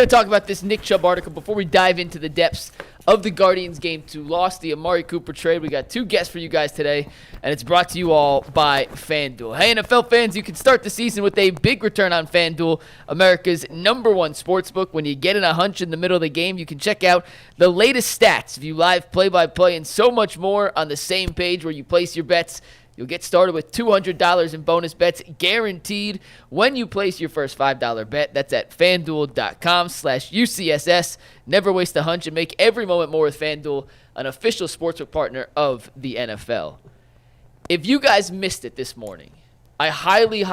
We're going to talk about this Nick Chubb article before we dive into the depths of the Guardians Game 2 loss, the Amari Cooper trade. We got two guests for you guys today, and it's brought to you all by FanDuel. Hey, NFL fans, you can start the season with a big return on FanDuel, America's #1 sportsbook. When you get in a hunch in the middle of the game, you can check out the latest stats, view live play-by-play, and so much more on the same page where you place your bets. You'll get started with $200 in bonus bets guaranteed when you place your first $5 bet. That's at FanDuel.com/UCSS. Never waste a hunch and make every moment more with FanDuel, an official sportsbook partner of the NFL. If you guys missed it this morning, I highly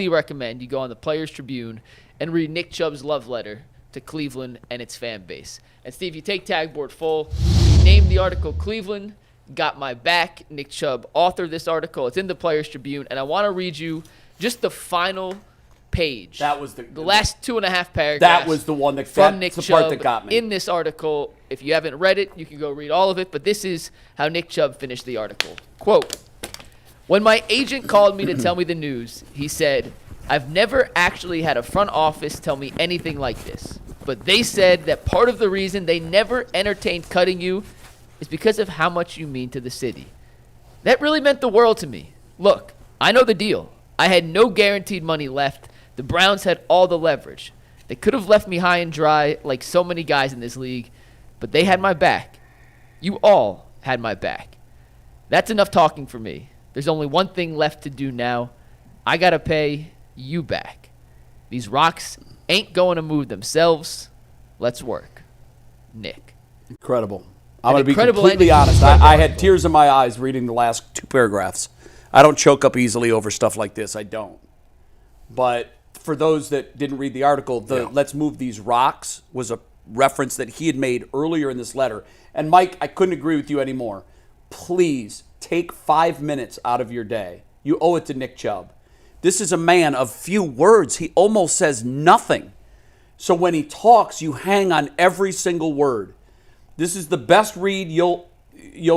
recommend you go on the Players Tribune and read Nick Chubb's love letter to Cleveland and its fan base. And Steve, you take tagboard full, name the article Cleveland Got My Back. Nick Chubb authored this article. It's in the Players Tribune, and I want to read you just the final page. That was the last 2.5 paragraphs. That was the one that from Nick the Chubb part that got me. In this article. If you haven't read it, you can go read all of it, but this is how Nick Chubb finished the article. Quote, "When my agent called me to tell me the news, he said, I've never actually had a front office tell me anything like this, but they said that part of the reason they never entertained cutting you is because of how much you mean to the city. That really meant the world to me. Look, I know the deal. I had no guaranteed money left. The Browns had all the leverage. They could have left me high and dry like so many guys in this league, but they had my back. You all had my back. That's enough talking for me. There's only one thing left to do now. I got to pay you back. These rocks ain't going to move themselves. Let's work. Nick." Incredible. I'm going to be completely honest. I had tears in my eyes reading the last two paragraphs. I don't choke up easily over stuff like this. I don't. But for those that didn't read the article, Let's Move These Rocks was a reference that he had made earlier in this letter. And Mike, I couldn't agree with you anymore. Please take 5 minutes out of your day. You owe it to Nick Chubb. This is a man of few words. He almost says nothing. So when he talks, you hang on every single word. This is the best read you'll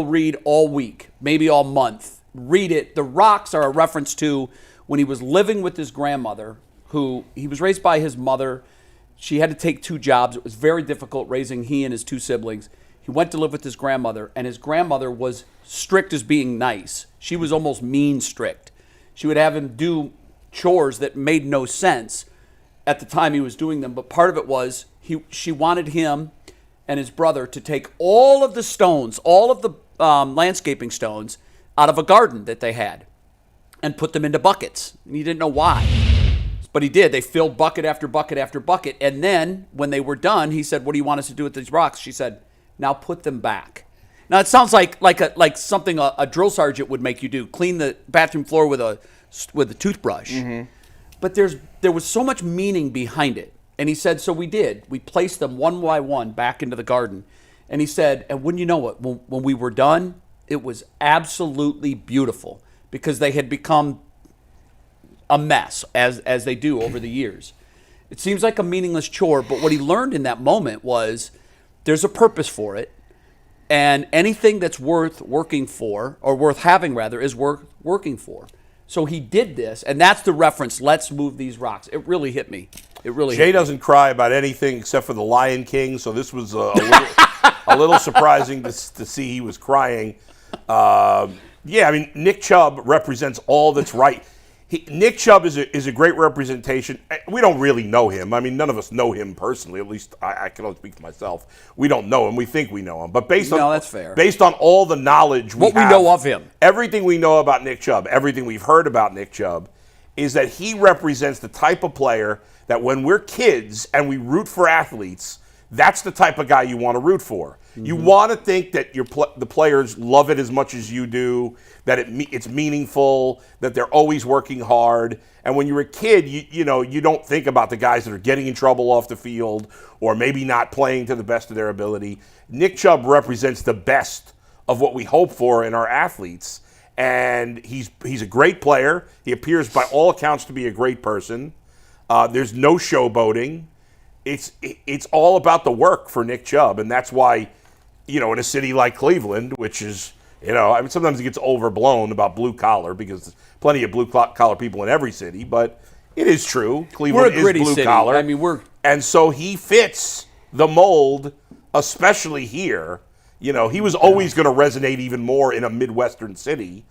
read all week, maybe all month. Read it. The rocks are a reference to when he was living with his grandmother, who he was raised by his mother. She had to take 2 jobs. It was very difficult raising he and his 2 siblings. He went to live with his grandmother, and his grandmother was strict as being nice. She was almost mean strict. She would have him do chores that made no sense at the time he was doing them, but part of it was she wanted him and his brother to take all of the stones, all of the landscaping stones out of a garden that they had and put them into buckets. And he didn't know why, but he did. They filled bucket after bucket after bucket. And then when they were done, he said, "What do you want us to do with these rocks?" She said, "Now put them back." Now it sounds like something a drill sergeant would make you do, clean the bathroom floor with a toothbrush. Mm-hmm. But there was so much meaning behind it. And he said, so we did. We placed them one by one back into the garden. And he said, and wouldn't you know it, when we were done, it was absolutely beautiful because they had become a mess, as they do over the years. It seems like a meaningless chore, but what he learned in that moment was there's a purpose for it. And anything that's worth working for, or worth having rather, is worth working for. So he did this, and that's the reference, let's move these rocks. It really hit me. Jay doesn't cry about anything except for the Lion King, so this was a little surprising to see he was crying. Nick Chubb represents all that's right. Nick Chubb is a great representation. We don't really know him. I mean, none of us know him personally. At least I can only speak for myself. We don't know him. We think we know him. But that's fair. Based on all the knowledge we know of him, everything we know about Nick Chubb, everything we've heard about Nick Chubb, is that he represents the type of player that when we're kids and we root for athletes, that's the type of guy you want to root for. Mm-hmm. You want to think that the players love it as much as you do, that it's meaningful, that they're always working hard. And when you're a kid, you don't think about the guys that are getting in trouble off the field or maybe not playing to the best of their ability. Nick Chubb represents the best of what we hope for in our athletes. And he's a great player. He appears by all accounts to be a great person. There's no showboating. It's all about the work for Nick Chubb, and that's why, in a city like Cleveland, which is, sometimes it gets overblown about blue collar because there's plenty of blue collar people in every city, but it is true. Cleveland is blue collar. I mean, we're And so he fits the mold, especially here. You know, he was always going to resonate even more in a Midwestern city.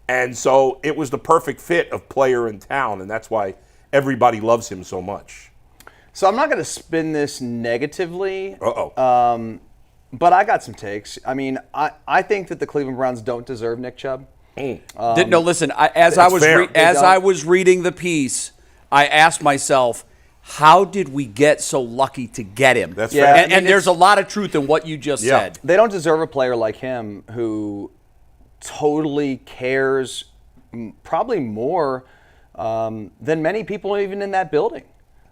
And so it was the perfect fit of player in town, and that's why everybody loves him so much. So I'm not going to spin this negatively. Uh-oh. But I got some takes. I mean, I think that the Cleveland Browns don't deserve Nick Chubb. Listen. As I was reading the piece, I asked myself, how did we get so lucky to get him? That's fair. And there's a lot of truth in what you just said. They don't deserve a player like him who totally cares, probably more than many people even in that building,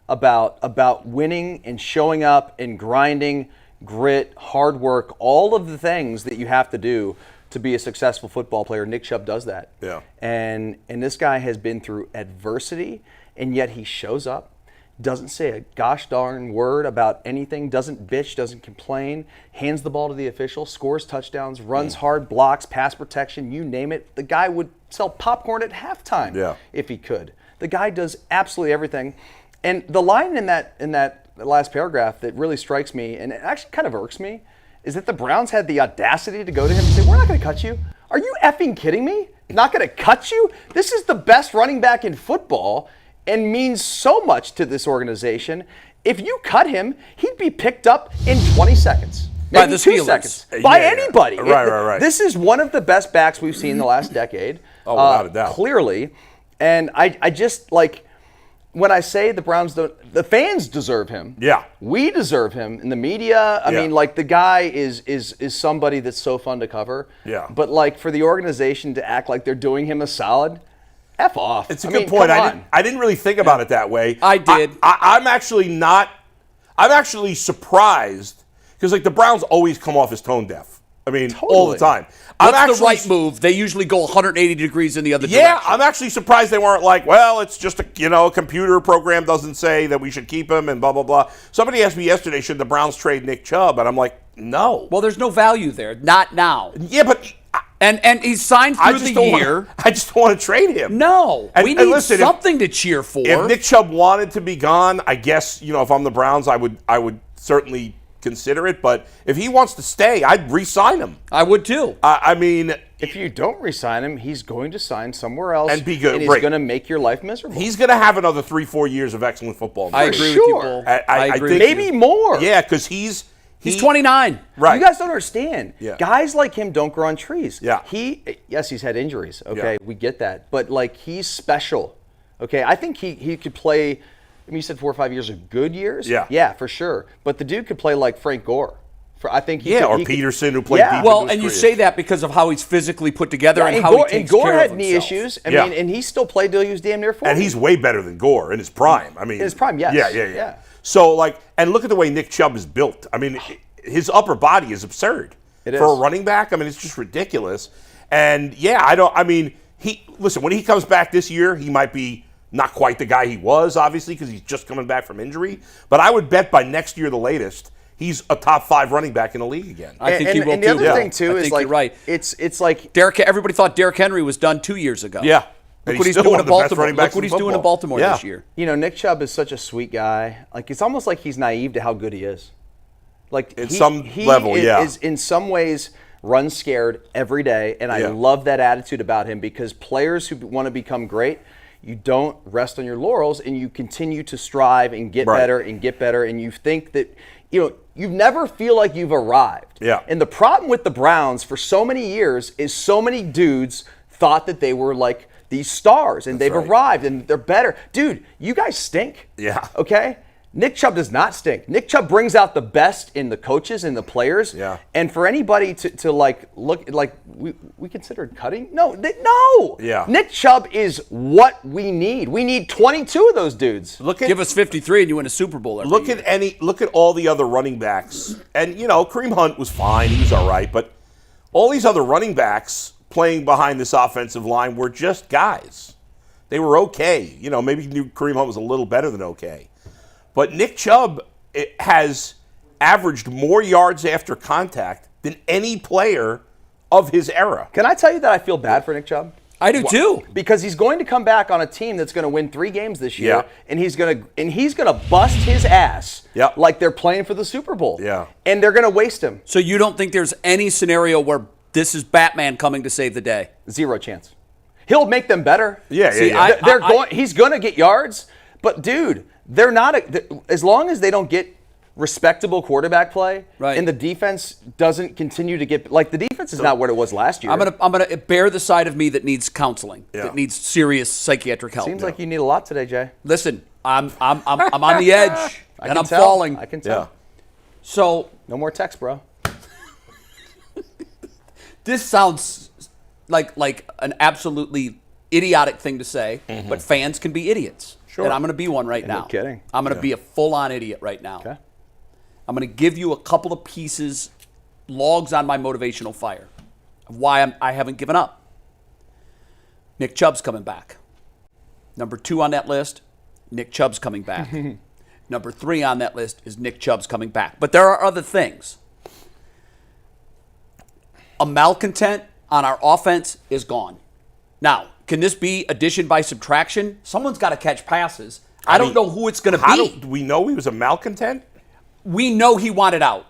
about winning and showing up and grinding, grit, hard work, all of the things that you have to do to be a successful football player. Nick Chubb does that. Yeah. And this guy has been through adversity, and yet he shows up, doesn't say a gosh darn word about anything, doesn't bitch, doesn't complain, hands the ball to the official, scores touchdowns, runs hard, blocks, pass protection, you name it. The guy would sell popcorn at halftime if he could. The guy does absolutely everything. And the line in that last paragraph that really strikes me, and it actually kind of irks me, is that the Browns had the audacity to go to him and say, we're not going to cut you. Are you effing kidding me? Not going to cut you? This is the best running back in football and means so much to this organization. If you cut him, he'd be picked up in 20 seconds. Maybe By the 2 Steelers. seconds. By Yeah. anybody. Right. This is one of the best backs we've seen in the last decade. Oh, without a doubt. Clearly. And I just, like, when I say the Browns don't, the fans deserve him. Yeah. We deserve him in the media. I mean, like, the guy is somebody that's so fun to cover. Yeah. But, like, for the organization to act like they're doing him a solid, F off. It's a good point. I didn't really think about it that way. I did. I'm actually surprised because, like, the Browns always come off as tone deaf. I mean, all the time. That's the right move. They usually go 180 degrees in the other direction. Yeah, I'm actually surprised they weren't like, well, it's just a computer program doesn't say that we should keep him and blah, blah, blah. Somebody asked me yesterday, should the Browns trade Nick Chubb? And I'm like, no. Well, there's no value there. Not now. Yeah, but And he's signed through the year. I just don't want to trade him. No. We need something to cheer for. If Nick Chubb wanted to be gone, I guess, if I'm the Browns, I would certainly consider it. But if he wants to stay, I'd re-sign him. I would too. I mean, if you don't re-sign him, he's going to sign somewhere else and be good. And he's going to make your life miserable. He's going to have another 3-4 years of excellent football. I agree with you, Bull. I agree think maybe more. Yeah, because he's 29. Right. You guys don't understand. Yeah. Guys like him don't grow on trees. Yeah. Yes, he's had injuries. Okay, Yeah. we get that. But, like, he's special. Okay, I think he could play. I mean, you said 4 or 5 years of good years. Yeah. Yeah, for sure. But the dude could play like Frank Gore. I think or Peterson, who played deep. Well, and you say that because of how he's physically put together and how he takes Gore care had of knee himself. issues. I mean, and he still played till he was damn near 40. And he's way better than Gore in his prime. I mean, in his prime, yes. Yeah. So, like, and look at the way Nick Chubb is built. I mean, his upper body is absurd It is. for a running back. I mean, it's just ridiculous. And listen, when he comes back this year, he might be not quite the guy he was, obviously, because he's just coming back from injury. But I would bet by next year, the latest, he's a top 5 running back in the league again. I think he will and too. the other thing too I is think like you're right. It's like Everybody thought Derrick Henry was done 2 years ago. Yeah. Look what he's doing in Baltimore. Look what he's doing in Baltimore this year. Nick Chubb is such a sweet guy. Like, it's almost like he's naive to how good he is. Like, he is in some ways run scared every day, and I love that attitude about him because players who want to become great, you don't rest on your laurels and you continue to strive and get better and get better, and you think that you never feel like you've arrived. Yeah. And the problem with the Browns for so many years is so many dudes thought that they were like these stars and they've arrived and they're better. Dude, you guys stink. Yeah. Okay? Nick Chubb does not stink. Nick Chubb brings out the best in the coaches and the players. Yeah. And for anybody to like look like we considered cutting? No. Yeah. Nick Chubb is what we need. We need 22 of those dudes. Give us 53 and you win a Super Bowl every year. Look at all the other running backs. And Kareem Hunt was fine, he was all right, but all these other running backs playing behind this offensive line were just guys. They were okay. Maybe Kareem Hunt was a little better than okay. But Nick Chubb has averaged more yards after contact than any player of his era. Can I tell you that I feel bad for Nick Chubb? I do too. Because he's going to come back on a team that's going to win 3 games this year, Yeah. and he's going to bust his ass like they're playing for the Super Bowl. Yeah. And they're going to waste him. So you don't think there's any scenario where this is Batman coming to save the day? 0 chance. He'll make them better. Yeah, See, he's going to get yards, but dude, they're not as long as they don't get respectable quarterback play, and the defense doesn't continue to get the defense is not what it was last year. I'm gonna bear the side of me that needs counseling, that needs serious psychiatric help. Seems like you need a lot today, Jay. Listen, I'm on the edge and I'm falling. I can tell. Yeah. So no more text, bro. This sounds like an absolutely idiotic thing to say, but fans can be idiots. Sure. And I'm going to be one right now. No kidding. I'm going to be a full-on idiot right now. Okay. I'm going to give you a couple of pieces, logs on my motivational fire of why I haven't given up. Nick Chubb's coming back. Number 2 on that list, Nick Chubb's coming back. Number 3 on that list is Nick Chubb's coming back. But there are other things. A malcontent on our offense is gone. Now, can this be addition by subtraction? Someone's got to catch passes. I don't know who it's going to be. Do we know he was a malcontent? We know he wanted out.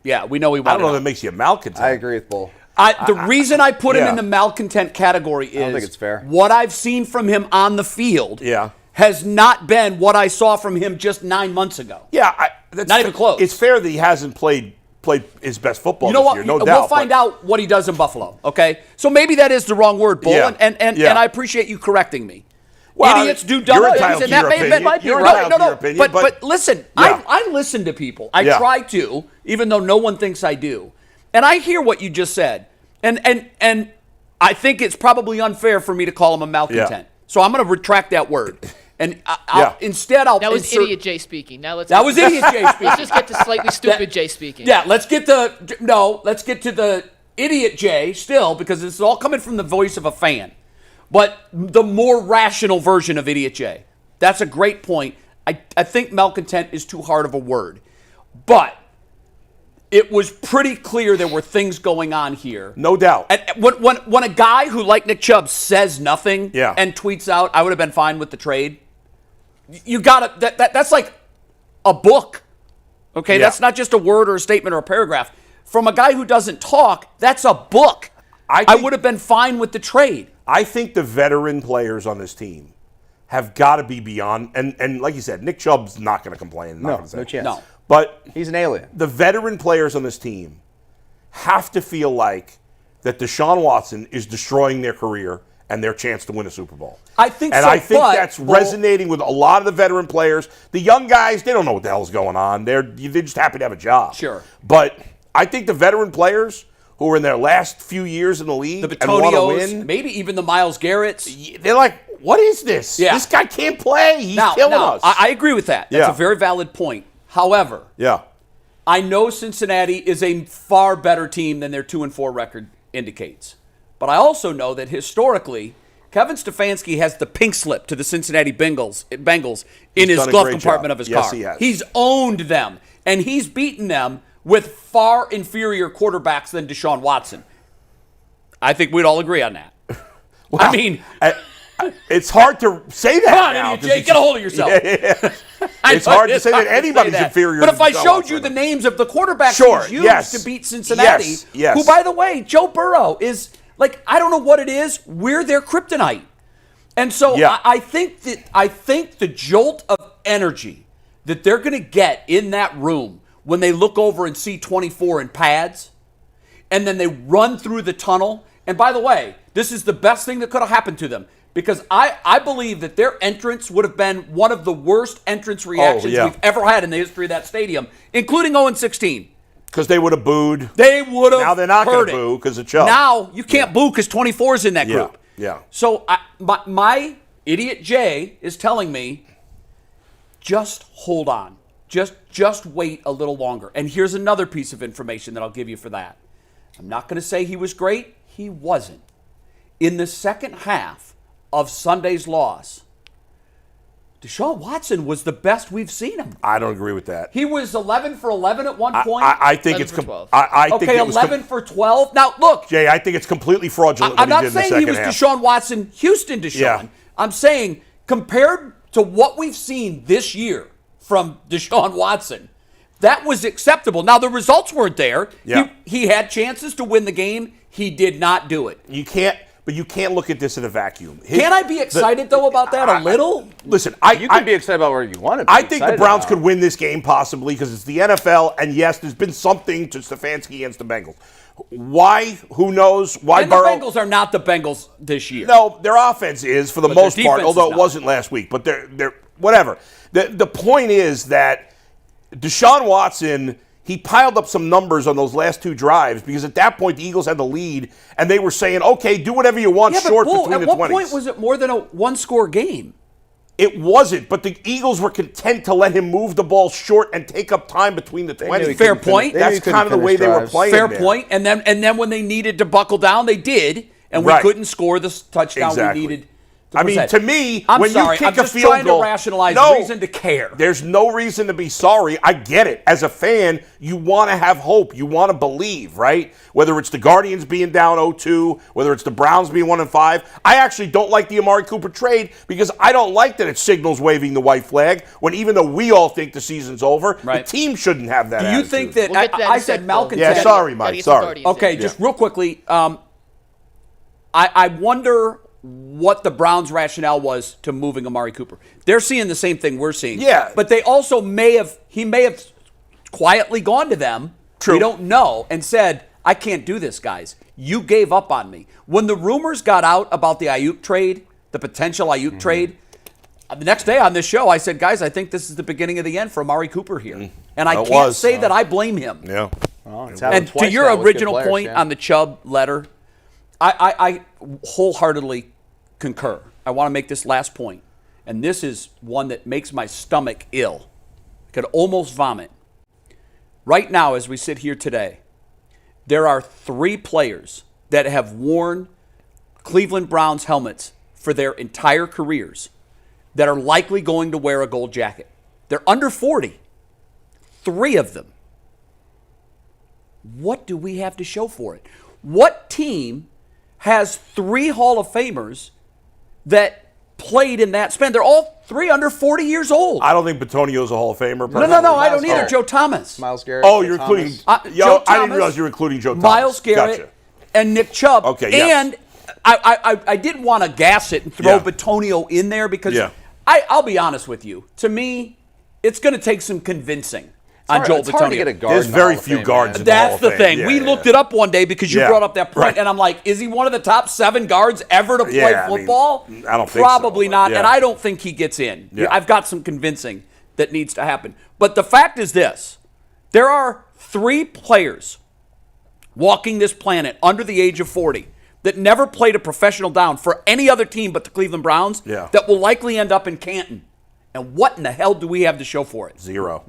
Yeah, we know he wanted out. I don't know if that makes you a malcontent. I agree with Bull. The reason I put him in the malcontent category is I don't think it's fair. What I've seen from him on the field Yeah. has not been what I saw from him just 9 months ago. Yeah, that's Not even close. It's fair that he hasn't played his best football You know this what? year, no doubt. We'll find out what he does in Buffalo, okay? So maybe that is the wrong word, Bull, Yeah. and I appreciate you correcting me. Well, Idiots do dumb you're things, entitled and to that your may have been opinion. You're entitled to your opinion, but listen, Yeah. I listen to people. I Yeah. try to, even though no one thinks I do. And I hear what you just said. And I think it's probably unfair for me to call him a malcontent. Yeah. So I'm going to retract that word. And instead I'll That was insert, idiot Jay speaking. Now let's. That was idiot Jay speaking. Let's just get to slightly stupid Jay speaking. Yeah, let's get to the idiot Jay still, because this is all coming from the voice of a fan. But the more rational version of idiot Jay. That's a great point. I think malcontent is too hard of a word. But it was pretty clear there were things going on here. No doubt. And when a guy who, like Nick Chubb, says nothing and tweets out, I would have been fine with the trade. You got to, that's like a book. Okay, that's not just a word or a statement or a paragraph. From a guy who doesn't talk, that's a book. I would have been fine with the trade. I think the veteran players on this team have got to be beyond, and like you said, Nick Chubb's not going to complain. No chance. No. But he's an alien. The veteran players on this team have to feel like that Deshaun Watson is destroying their career and their chance to win a Super Bowl. I think and so, I think but that's resonating with a lot of the veteran players. The young guys, they don't know what the hell's going on. They're just happy to have a job. Sure. But I think the veteran players who are in their last few years in the league The and want to Batonios, win, maybe even the Myles Garretts. they're like, what is this? Yeah. This guy can't play. He's killing us. I agree with that. That's Yeah. a very valid point. However, Yeah. I know Cincinnati is a far better team than their 2-4 record indicates. But I also know that historically, Kevin Stefanski has the pink slip to the Cincinnati Bengals in his done a glove great compartment job. of his Yes, car. he has. He's owned them, and he's beaten them with far inferior quarterbacks than Deshaun Watson. I think we'd all agree on that. Well, I mean, it's hard to say that come on, now. idiot Jay, get a hold of yourself. It's hard to say that anybody's inferior But to if I Deshaun showed you Watson. the names of the quarterbacks Sure, he's used yes. to beat Cincinnati, Yes. who, by the way, Joe Burrow is, like, I don't know what it is, we're their kryptonite. And so Yeah. I think the jolt of energy that they're going to get in that room when they look over and see 24 in pads, and then they run through the tunnel. And by the way, this is the best thing that could have happened to them, because I believe that their entrance would have been one of the worst entrance reactions we've ever had in the history of that stadium, including 0-16. Because they would have booed. They would have. Now they're not going heard to it. boo because of Chubb. Now you can't boo because 24 is in that Yeah, group. yeah. So my idiot Jay is telling me, just hold on. Just wait a little longer. And here's another piece of information that I'll give you for that. I'm not going to say he was great. He wasn't. In the second half of Sunday's loss, Deshaun Watson was the best we've seen him. I don't agree with that. He was 11 for 11 at one point. I think 11 it's for 12. I think okay, it was 11 for 12. Now, look. Jay, I think it's completely fraudulent. I'm what not he did in saying the he was second half. Deshaun Watson, Houston Deshaun. Yeah. I'm saying compared to what we've seen this year from Deshaun Watson, that was acceptable. Now, the results weren't there. Yeah. He had chances to win the game. He did not do it. You can't look at this in a vacuum. Can I be excited, though, about that a little? Listen, You can be excited about where you want to be. I think the excited Browns about. could win this game possibly because it's the NFL, and yes, there's been something to Stefanski against the Bengals. Why? Who knows? Why And the Burrow? Bengals are not the Bengals this year. No, their offense is for the But their most part, defense although is it not. wasn't last week. But they're whatever. The point is that Deshaun Watson, he piled up some numbers on those last two drives because at that point the Eagles had the lead and they were saying, okay, do whatever you want Yeah, but short Bull, between at the what 20s. point was it more than a one-score game? It wasn't, but the Eagles were content to let him move the ball short and take up time between the 20s. Fair point. That's kind of the way they were playing. Fair there. point. And then when they needed to buckle down, they did, and we Right. couldn't score the touchdown Exactly. we needed. I mean, to me, I'm when sorry, you kick I'm just a field trying goal, to rationalize no, reason to care. There's no reason to be sorry. I get it. As a fan, you want to have hope. You want to believe, right? Whether it's the Guardians being down 0-2, whether it's the Browns being 1-5. I actually don't like the Amari Cooper trade because I don't like that it signals waving the white flag when even though we all think the season's over, Right. the team shouldn't have that Do you attitude. think that We'll get to that in I a said sec, malcontent? Yeah, Gotta sorry, get Mike. some Sorry. Guardians Okay, in. just real quickly, I wonder what the Browns' rationale was to moving Amari Cooper. They're seeing the same thing we're seeing. Yeah. But they also may have quietly gone to them, True. we don't know, and said, I can't do this, guys. You gave up on me. When the rumors got out about the Ayuk trade, the potential Ayuk trade, the next day on this show, I said, guys, I think this is the beginning of the end for Amari Cooper here. And I It can't was. say that I blame him. Yeah. Well, it's happened And to twice your now with good original players, point yeah. on the Chubb letter, I wholeheartedly concur. I want to make this last point, and this is one that makes my stomach ill. I could almost vomit. Right now, as we sit here today, there are 3 players that have worn Cleveland Browns helmets for their entire careers that are likely going to wear a gold jacket. They're under 40. 3 of them. What do we have to show for it? What team has 3 Hall of Famers that played in that span? They're all 3 under 40 years old. I don't think Batonio's a Hall of Famer. No, I don't Miles either. Garrett. Joe Thomas. Miles Garrett. Oh, you're Thomas. including. Joe I didn't Thomas, realize you were including Joe Thomas. Miles Garrett, Gotcha. and Nick Chubb. Okay, yes. And I didn't want to gas it and throw Yeah. Batonio in there because Yeah. I'll be honest with you. To me, it's going to take some convincing on Joel It's hard to Batonio. get a guard There's in the very Hall of few Fame, guards man. in the Hall That's of the Fame. thing. Yeah, We yeah. looked it up one day because you Yeah. brought up that point, Right. and I'm like, is he one of the top 7 guards ever to play Yeah, I mean, football? I don't think so, Probably but not, yeah. and I don't think he gets in. Yeah. I've got some convincing that needs to happen. But the fact is this. There are 3 players walking this planet under the age of 40 that never played a professional down for any other team but the Cleveland Browns Yeah. that will likely end up in Canton. And what in the hell do we have to show for it? 0.